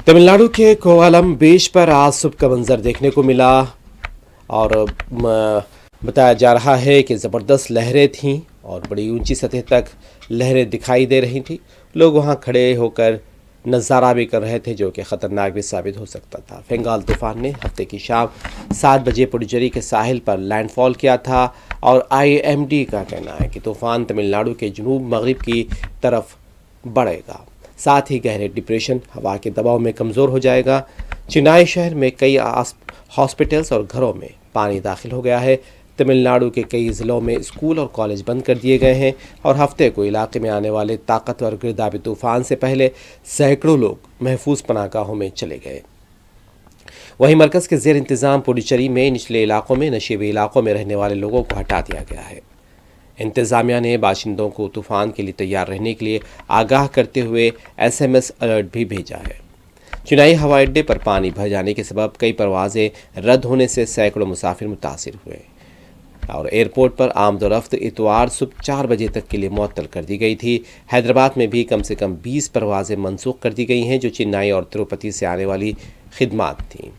तमिल नाडु के कोवलम बीच पर आज सुबह का मंजर देखने को मिला और बताया जा रहा है कि ज़बरदस्त लहरें थीं और बड़ी ऊंची सतह तक लहरें दिखाई दे रही थीं। लोग वहां खड़े होकर नज़ारा भी कर रहे थे, जो कि ख़तरनाक भी साबित हो सकता था। फेंगाल तूफ़ान ने हफ्ते की शाम 7 बजे पुडुचेरी के साहिल पर लैंडफॉल किया था और IMD का कहना है कि तूफ़ान तमिलनाडु के जनूब मगरिब की तरफ बढ़ेगा। साथ ही गहरे डिप्रेशन हवा के दबाव में कमज़ोर हो जाएगा। चेन्नई शहर में कई हॉस्पिटल्स और घरों में पानी दाखिल हो गया है। तमिलनाडु के कई ज़िलों में स्कूल और कॉलेज बंद कर दिए गए हैं और हफ्ते को इलाके में आने वाले ताकतवर गिरदावरी तूफ़ान से पहले सैकड़ों लोग महफूज पनाहगाहों में चले गए। वहीं मरकज़ के ज़ेर इंतज़ाम पुडुचेरी में निचले इलाकों में नशीबी इलाकों में रहने वाले लोगों को हटा दिया गया है। इंतज़ामिया ने बाशिंदों को तूफ़ान के लिए तैयार रहने के लिए आगाह करते हुए SMS अलर्ट भी भेजा है। चेन्नई हवाई अड्डे पर पानी भर जाने के सबब कई परवाज़ें रद्द होने से सैकड़ों मुसाफिर मुतासिर हुए और एयरपोर्ट पर आमदोरफ्त इतवार सुबह 4 बजे तक के लिए मुअत्तल कर दी गई थी। हैदराबाद में भी कम से कम 20 परवाज़ें मनसूख कर दी गई हैं, जो चेन्नई और तिरुपति से आने वाली खिदमात थीं।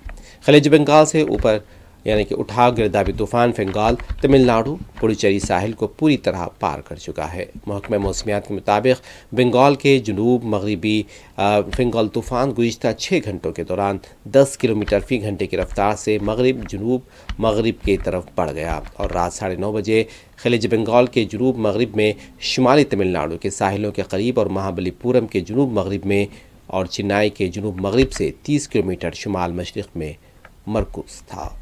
खलीज बंगाल से ऊपर यानी कि उठा गिरदावरी तूफ़ान फेंगाल तमिलनाडु पुडुचेरी साहिल को पूरी तरह पार कर चुका है। महकमा मौसमियात के मुताबिक बंगाल के जनूब मगरबी फेंगाल तूफ़ान गुज़िश्ता 6 घंटों के दौरान 10 किलोमीटर फ़ी घंटे की रफ्तार से मगरिब जनूब मगरिब की तरफ बढ़ गया और रात 9:30 बजे खलीज बंगाल के जनूब मगरिब में, शुमाली तमिलनाडु के साहिलों के करीब और महाबलीपुरम के जनूब मगरिब में और चेन्नई के जनूब मगरिब से 30 किलोमीटर शुमाल मशरिक़ में मरकूज़ था।